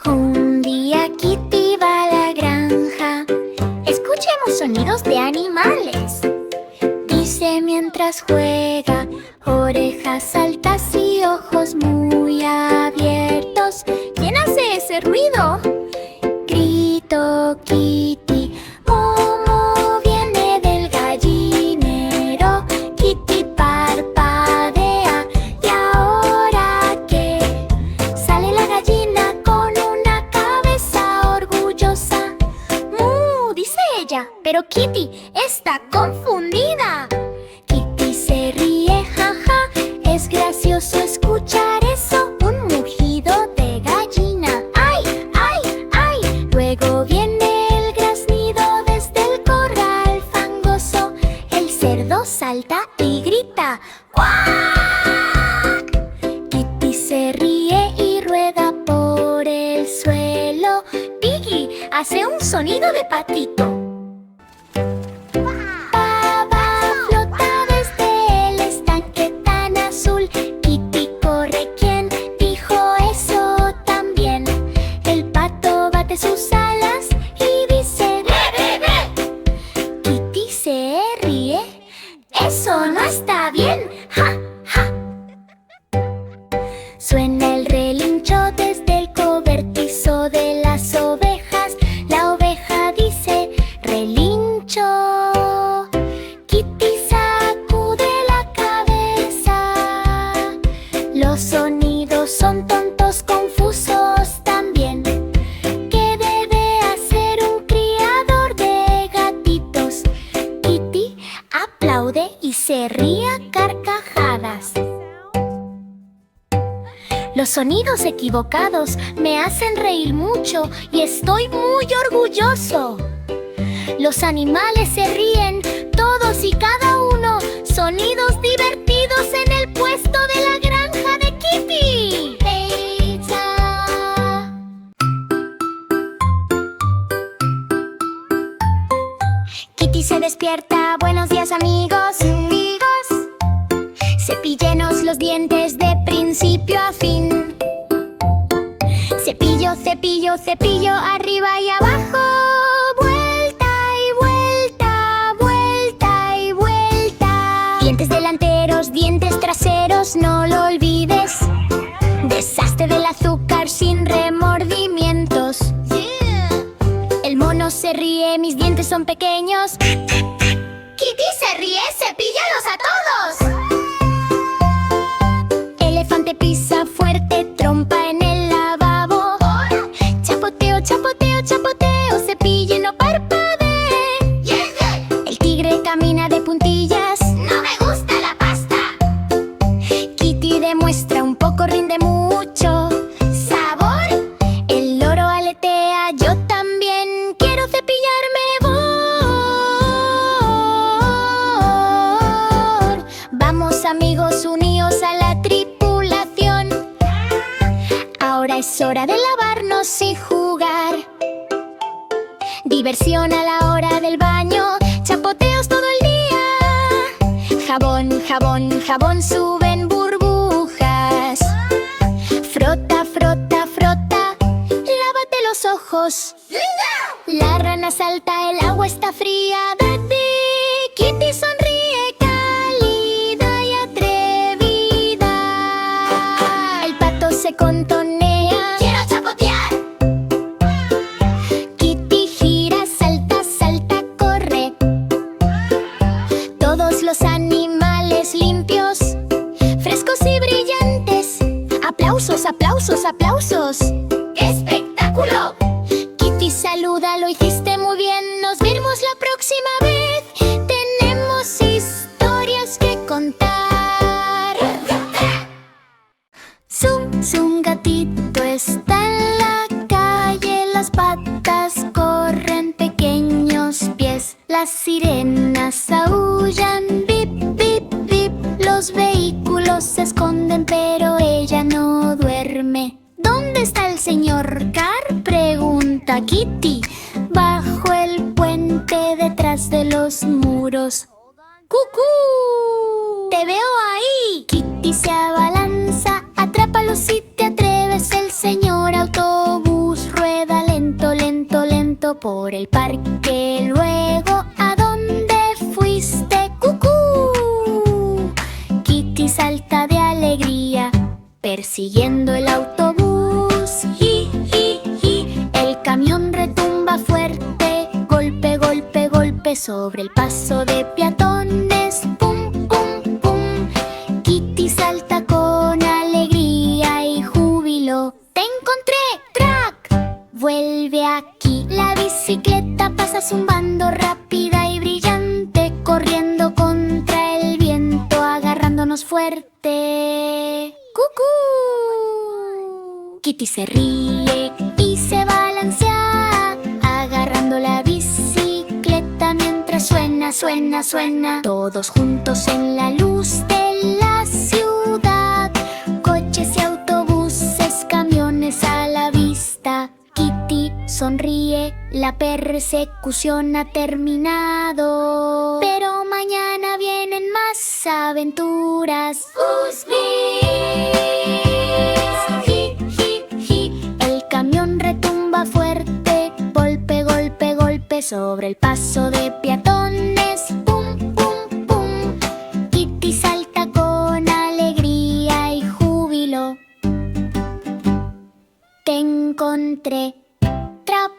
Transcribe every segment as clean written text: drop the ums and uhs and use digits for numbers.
Un día Kitty va a la granja. Escuchemos sonidos de animales. Dice mientras juega, orejas altas y ojos muy abiertos. ¿Quién hace ese ruido? Grito Kitty. Momo viene del gallinero. Kitty parpadea. ¿Y ahora qué? Sale la gallina con una cabeza orgullosa. ¡Mu! Dice ella, pero Kitty está confundida. Kitty se ríe, jaja. Es gracioso escuchar eso. Un mugido de gallina. ¡Ay, ay, ay! Luego viene el graznido desde el corral fangoso. El cerdo salta y grita ¡cuac! Kitty se ríe y rueda por el suelo. Piggy hace un sonido de patito. Baba flota desde el estanque tan azul. Kitty corre, ¿quién dijo eso también? El pato bate sus alas y dice ¡Ve, ve, ve! Kitty se ríe. ¡Eso no está bien! ¡Ja, ja! Suena el relincho desde el cobertizo de las ovejas. La oveja dice relincho. Kitty sacude la cabeza. Los sonidos son tontos, confusos también. ¿Qué debe hacer un criador de gatitos? Kitty aplaude y se ríe a carcajadas. Los sonidos equivocados me hacen reír mucho y estoy muy orgulloso. Los animales se ríen, todos y cada uno. Sonidos divertidos en el puesto de la granja de Kitty. Pizza. Kitty se despierta. Buenos días, amigos. Cepillénos los dientes de principio a fin. Cepillo, cepillo, cepillo, arriba y abajo. Vuelta y vuelta, vuelta y vuelta. Dientes delanteros, dientes traseros, no lo olvides. Deshazte del azúcar sin remordimientos. El mono se ríe, mis dientes son pequeños. Kitty se ríe, cepíllalos a todos. Elefante pisa fuerte, trompa en el lavabo. Chapoteo, chapoteo, chapoteo, cepille, no parpadee. El tigre camina de puntillas. No me gusta la pasta. Kitty demuestra un poco, rinde mucho. ¿Sabor? El loro aletea, yo también quiero cepillarme. Vamos, amigos, unidos a la tripulación. Ahora es hora de lavarnos y jugar. Diversión a la hora del baño. Chapoteos todo el día. Jabón, jabón, jabón, suben burbujas. Frota, frota, frota. Lávate los ojos. La rana salta, el agua está fría. Daddy, Kitty sonríe, cálida y atrevida. El pato se contonea. ¡Quiero chapotear! Kitty gira, salta, salta, corre. Todos los animales limpios, frescos y brillantes. ¡Aplausos, aplausos, aplausos! ¡Qué espectáculo! Kitty saluda, lo hiciste muy bien. Nos vemos la próxima vez. Tenemos historias que contar. Zum, zum, gatito está en la calle. Las patas corren, pequeños pies. Las sirenas aúllan, bip, bip, bip. Los vehículos se esconden, pero ella no duerme. ¿Dónde está el señor Carr?, pregunta Kitty. Bajo el puente, detrás de los muros. ¡Cucú! ¡Te veo ahí! Kitty se abalanza. Atrápalo si te atreves, el señor autobús salto por el parque. Luego, ¿a dónde fuiste? ¡Cucú! Kitty salta de alegría, persiguiendo el autobús. ¡Ji, ji, ji! El camión retumba fuerte, golpe, golpe, golpe sobre el paso de peatones. ¡Pum, pum, pum! Kitty salta con alegría y júbilo. ¡Te encontré, Track! Vuelve aquí. La bicicleta pasa zumbando rápida y brillante, corriendo contra el viento, agarrándonos fuerte. ¡Cucú! Kitty se ríe y se balancea, agarrando la bicicleta mientras suena, suena, suena. Todos juntos en la luz de la ciudad, coches y autobuses, camiones a la vista. Kitty sonríe, la persecución ha terminado, pero mañana vienen más aventuras. Ji, ji, ji. El camión retumba fuerte, golpe, golpe, golpe sobre el paso de peatones. Pum, pum, pum. Kitty salta con alegría y júbilo. Te encontré, Trap.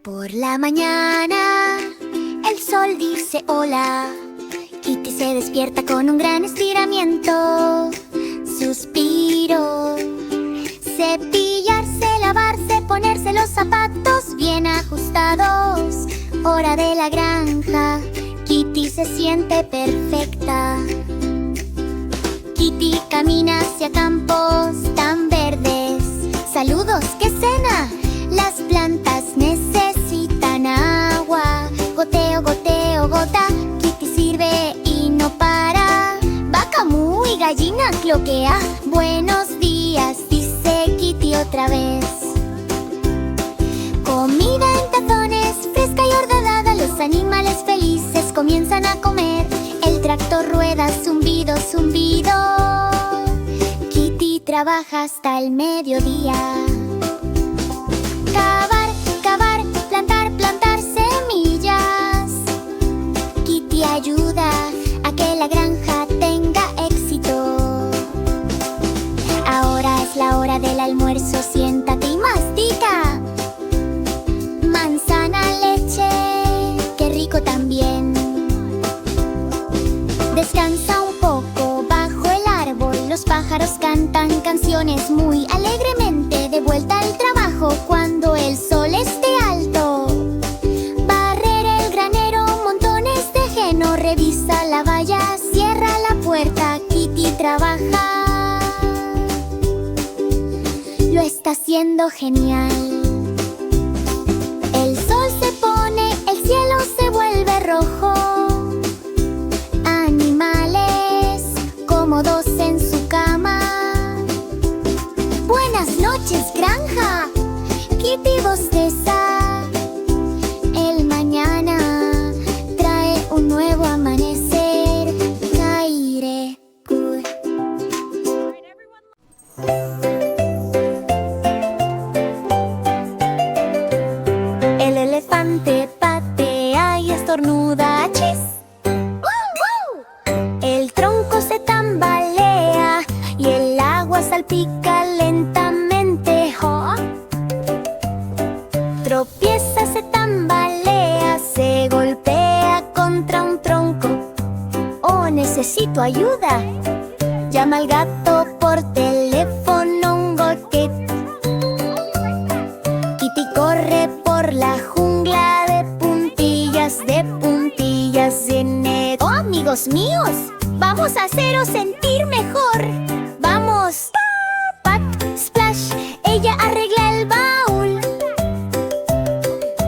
Por la mañana, el sol dice hola. Kitty se despierta con un gran estiramiento. Suspiro. Cepillarse, lavarse, ponerse los zapatos bien ajustados. Hora de la granja. Kitty se siente perfecta. Kitty camina hacia campos tan verdes. ¡Saludos! ¡Qué cena! Las plantas necesitan agua. Goteo, goteo, gota. Kitty sirve y no para. Vaca mu y gallina cloquea. Buenos días, dice Kitty otra vez. Comida en tazones, fresca y horadada. Los animales felices comienzan a comer. El tractor rueda, zumbido, zumbido. Kitty trabaja hasta el mediodía. Cavar, cavar, plantar, plantar semillas. Kitty ayuda a que la granja tenga éxito. Ahora es la hora del almuerzo, siéntate y mastica. Manzana, leche, qué rico también. Descansa un poco bajo el árbol. Los pájaros cantan canciones muy alegremente. De vuelta al trabajo cuando el sol esté alto. Barrer el granero, montones de heno. Revisa la valla, cierra la puerta. Kitty trabaja. Lo está haciendo genial. El sol se pone, el cielo se vuelve rojo. Animales cómodos en su cama. Buenas noches, granja. Kitty bosteza. El mañana trae un nuevo amanecer. Kaire Kur. El elefante patea y estornuda. ¡Chis! El tronco se tambalea y el agua salpica lentamente. ¡Oh! Tropieza, se tambalea, se golpea contra un tronco. ¡Oh, necesito ayuda! Llama al gato por teléfono, un golquet. Kitty corre por la jungla de puntillas en el... ¡Oh, amigos míos! ¡Vamos a haceros sentir mejor! ¡Vamos! Pat, splash, ella arregla el baúl.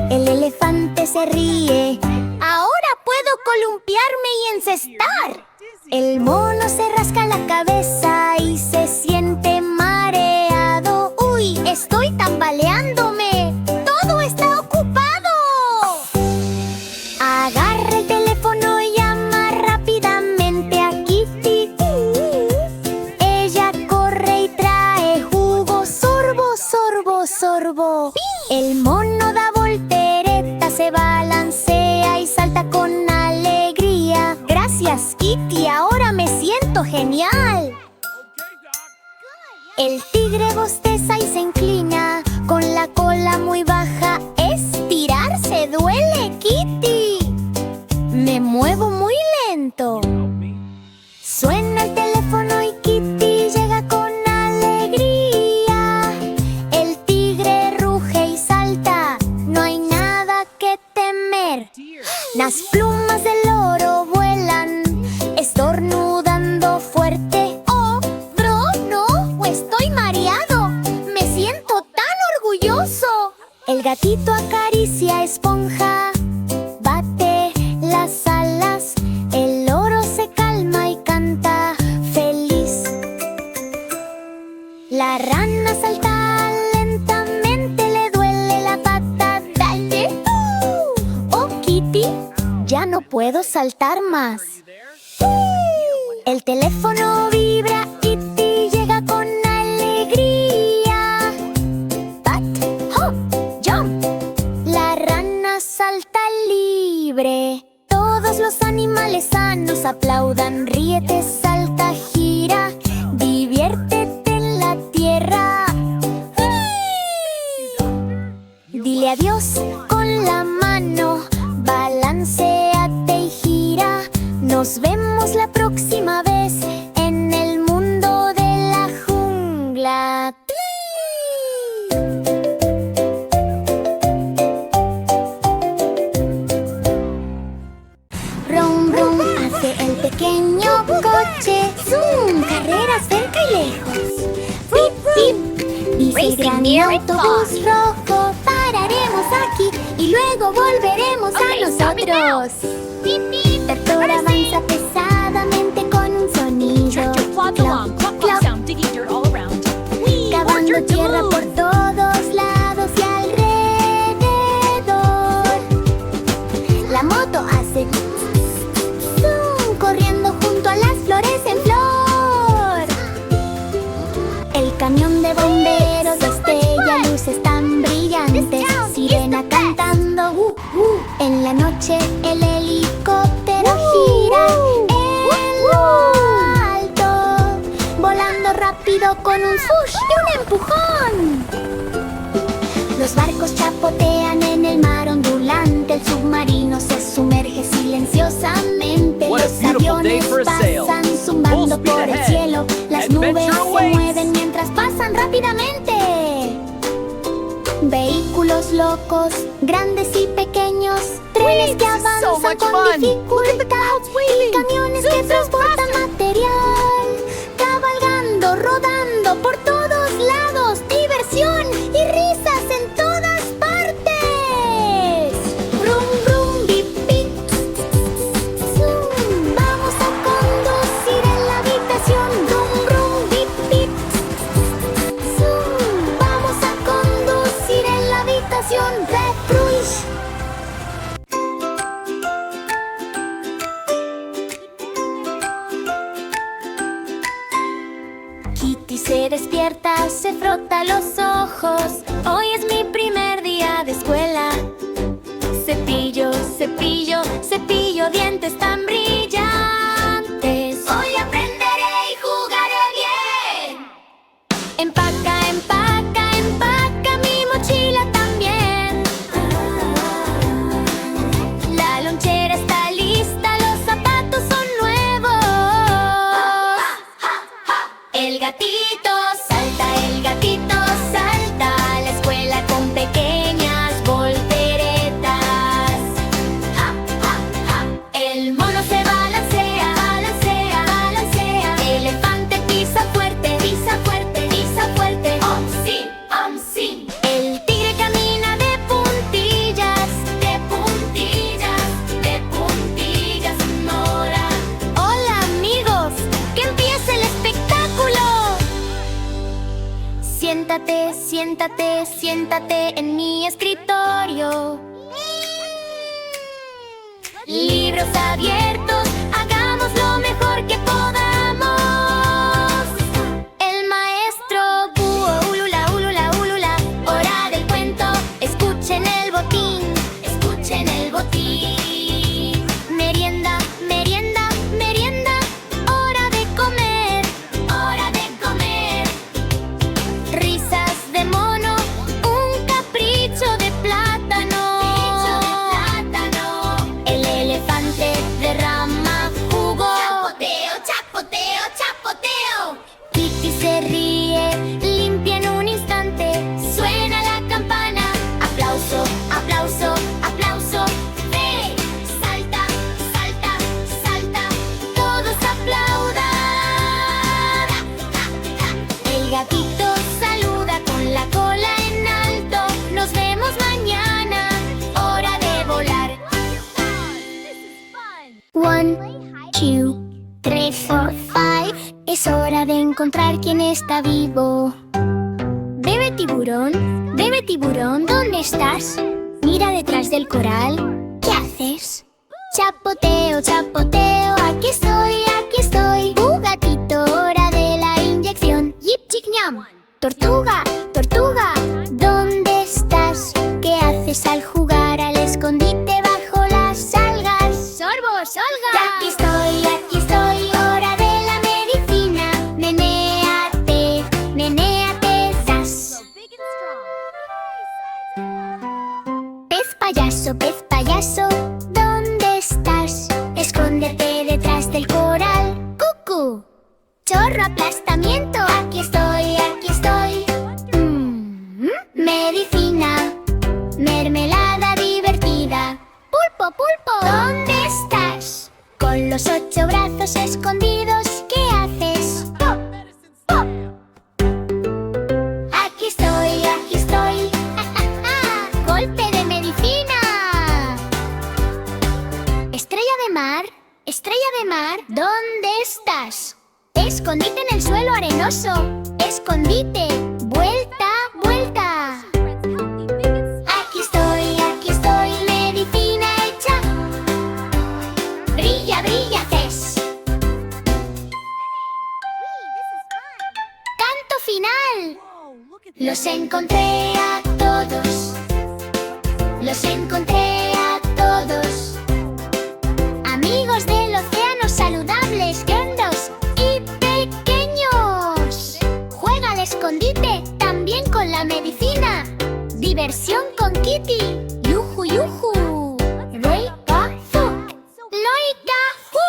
El elefante se ríe. ¡Ahora puedo columpiarme y encestar! El mono se rasca la cabeza y se siente mareado. ¡Uy! ¡Estoy tambaleándome! ¡Todo está ocupado! Agarra el teléfono y llama rápidamente a Kitty. Ella corre ¡Eso, genial! El tigre bosteza y se inclina, con la cola muy baja. Estirarse duele, Kitty. Me muevo muy lento. Suena el teléfono y Kitty llega con alegría. El tigre ruge y salta, no hay nada que temer. Las plumas del loro vuelan, estornudando fuerte. ¡Oh, bro, no! ¡Estoy mareado! ¡Me siento tan orgulloso! El gatito acaricia esponja, bate las alas. El loro se calma y canta feliz. La rana salta lentamente, le duele la pata. ¡Dale! ¡Oh, Kitty! Ya no puedo saltar más. El teléfono vibra, Kitty llega con alegría. Pat, hop, jump. La rana salta libre. Todos los animales sanos aplaudan. Ríete, salta, gira. Diviértete en la tierra. Dile adiós con la mano. Balanceate y gira. Nos vemos la próxima vez en el mundo de la jungla. Brum, brum, hace el pequeño coche. Zoom, carreras cerca y lejos. Pip, pip, dice el gran autobús rojo. Pararemos aquí y luego volveremos a nosotros. Tractor avanza pesadamente con un sonido. Clop, clop, cavando tierra por todos lados y alrededor. La moto hace zoom, corriendo junto a las flores en flor. El camión de bomberos destella luces tan brillantes. Sirena cantando. En la noche el helicóptero gira en lo alto, volando rápido con un swoosh y un empujón. Los barcos chapotean en el mar ondulante. El submarino se sumerge silenciosamente. Los aviones pasan zumbando por el cielo. Las nubes se mueven mientras pasan rápidamente. Vehículos locos, grandes y pequeños. Trenes que avanzan con dificultad. Y camiones que transportan material. Cabalgando, rodando por todos lados. Diversión y risas en todas partes. Brum, brum, bip, bip. Zoom. Vamos a conducir en la habitación. Brum, brum, bip, bip. Zoom. Vamos a conducir en la habitación. Retruish. Kitty se despierta, se frota los ojos. Hoy es mi primer día de escuela. Cepillo, cepillo, cepillo, dientes tan brillantes. Hoy aprenderé y jugaré bien. Empaca, empaca, empaca mi mochila también. La lonchera está lista, los zapatos son nuevos. El gatito salta, el gatito salta a la escuela con pequeñas volteretas. El mono se balancea, balancea, balancea. El elefante pisa fuerte, pisa fuerte, pisa fuerte. Sí, sí. El tigre camina de puntillas, de puntillas, de puntillas, Nora. Hola amigos, que empiece el espectáculo. Siéntate, siéntate, siéntate en mi escritorio. Libros abiertos, hagamos lo mejor que podamos. El maestro búho, ulula, ulula, ulula. Hora del cuento, escuchen el botín, escuchen el botín. Merienda, merienda, merienda, hora de comer. Es hora de encontrar quién está vivo. Bebé tiburón, ¿dónde estás? Mira detrás del coral. ¿Qué haces? Chapoteo, chapoteo, aquí estoy. Gatito, hora de la inyección. Yip, chic, ñam. Tortuga, tortuga, ¿dónde estás? ¿Qué haces al jugar al escondite bajo las algas? Sorbo, Olga. Aquí estoy, hora de la medicina. Menéate, zas. Pez payaso, ¿dónde estás? Escóndete detrás del coral. Cucú. Chorro aplastamiento, aquí estoy. Medicina, mermelada divertida. Pulpo, ¿dónde estás? Con los 8 brazos escondidos, ¿qué haces? Pop, pop. Aquí estoy. Golpe de medicina. Estrella de mar, ¿dónde estás? Escondite en el suelo arenoso. Escondite, vuelta. Aquí estoy, medicina hecha. Brilla, Cés. Canto final. Los encontré a todos. Amigos del océano, saludables, grandes y pequeños. Juega al escondite, también con la medicina. Diversión con Kitty. Yuju, yuju. Loika, fuk. Loika, fu.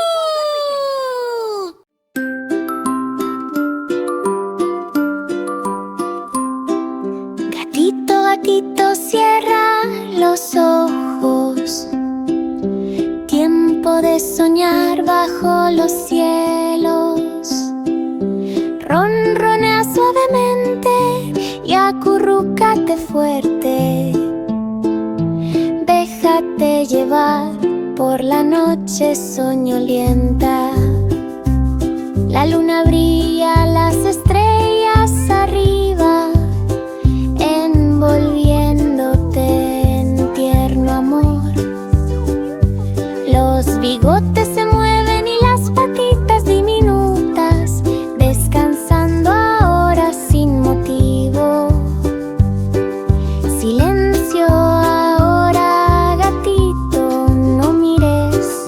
Gatito, cierra los ojos. Tiempo de soñar bajo los cielos. Ronronea suavemente y acurrúcate fuerte. Déjate llevar por la noche soñolienta. La luna brilla, las estrellas arriba, envolviéndote en tierno amor. Los bigotes se mueven y las patitas diminutas, descansando ahora sin motivo. Silencio ahora, gatito, no mires.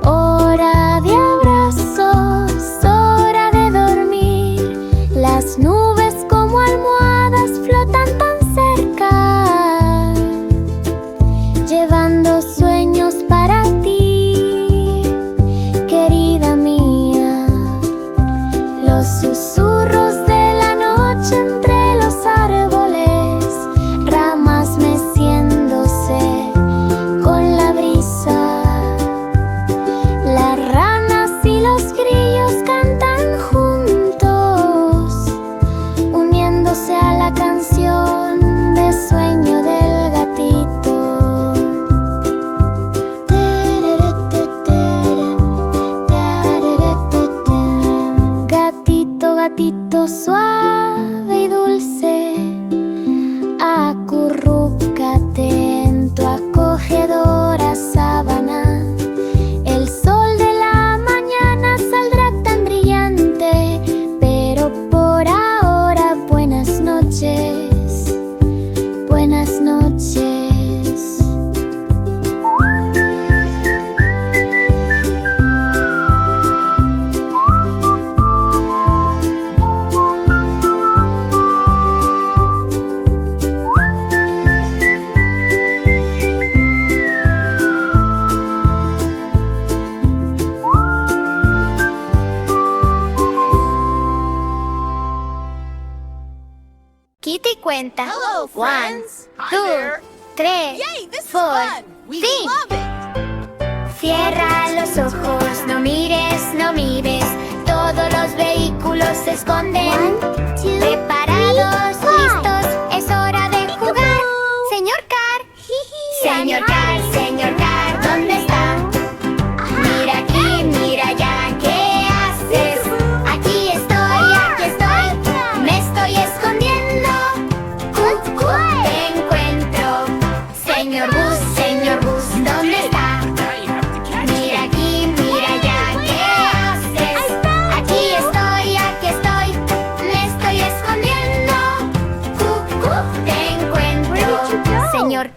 Hora de abrazos, hora de dormir. Las nubes como almohadas flotan tan cerca, llevando sueños para ti, querida mía. Los susurros de la noche entre los árboles, ramas meciéndose con la brisa. Las ranas y los grillos cantan juntos, uniéndose a la canción de sueño del gatito. Gatito suave y dulce, acurrúcate en tu acogedora sábana. El sol de la mañana saldrá tan brillante, pero por ahora buenas noches, buenas noches. Kitty cuenta. Hello, friends. 1, Hi 2, there. 3, Yay, this is 4, fun. We 5. love it. Cierra los ojos, no mires. Todos los vehículos se esconden. Preparados, listos, es hora de jugar. Señor Car, ¿dónde está? Mira aquí, mira allá, ¿qué haces? Aquí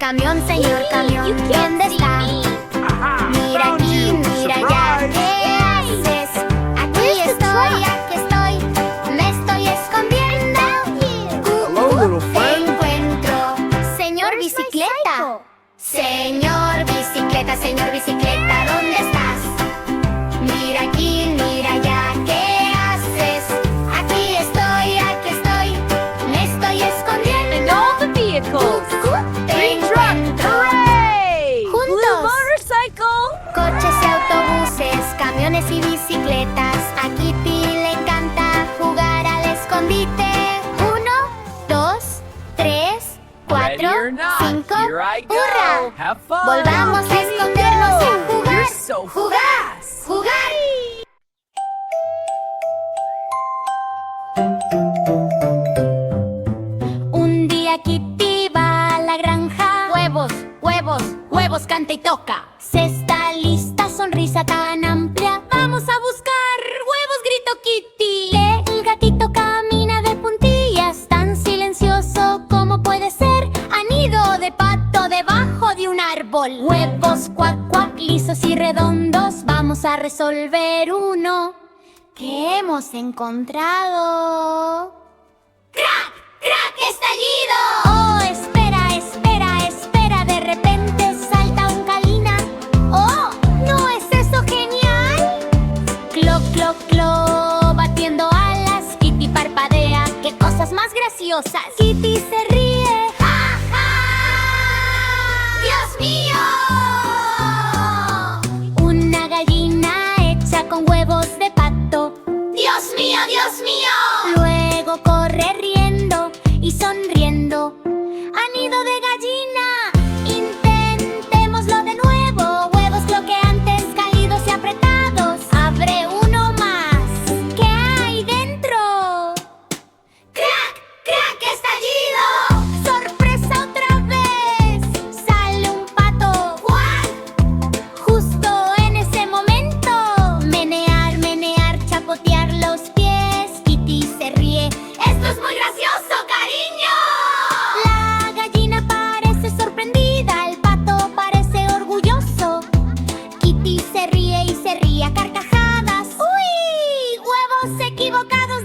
camión, ¿dónde está? Mira aquí, mira allá, ¿qué haces? Aquí estoy, me estoy escondiendo. Hello, little Te friend. encuentro, señor bicicleta. Señor bicicleta, ¿dónde estás? Mira aquí, mira allá, ¿qué haces? Aquí estoy, me estoy escondiendo. All the vehicles. Te encuentro. Hooray! Juntos. Blue motorcycle. Coches y autobuses, camiones y bicicletas. A Kitty le encanta jugar al escondite. 1, 2, 3, 4, Ready or not, 5. here I go. ¡Hurra! Have fun. Volvamos a escondernos y a jugar. You're so Jugar, fast. jugar. Un día Kitty va a la granja. Huevos, huevos, huevos, canta y toca. Se está lista, sonrisa tan amplia. Vamos a buscar huevos, gritó Kitty. El gatito camina de puntillas, tan silencioso como puede ser. Anido de pato debajo de un árbol. Huevos, cuac, cuac, lisos y redondos. Vamos a resolver uno que hemos encontrado. ¡Crack! ¡Crack! ¡Estallido! Oh, espera, espera, espera. De repente salta un Calina. ¡Oh! ¿No es eso genial? Clo, clo, clo, batiendo alas. Kitty parpadea. ¡Qué cosas más graciosas! Kitty se ríe. ¡Ja, ja! ¡Dios mío! Una gallina hecha con huevos de pato. ¡Dios mío, Dios mío! Luego corre riendo y sonriendo. Anido de gallina, intentémoslo de nuevo. Huevos cloqueantes, cálidos y apretados. Abre uno más. ¿Qué hay dentro? ¡Crack! ¡Crack! ¡Estallido! ¡Sorpresa otra vez! Sale un pato. ¡Juan! Justo en ese momento. Menear, menear, chapotear los pies. Kitty se ríe. ¡Esto es muy gracioso, cariño! La gallina parece sorprendida. El pato parece orgulloso. Kitty se ríe y se ríe a carcajadas. ¡Uy! ¡Huevos equivocados!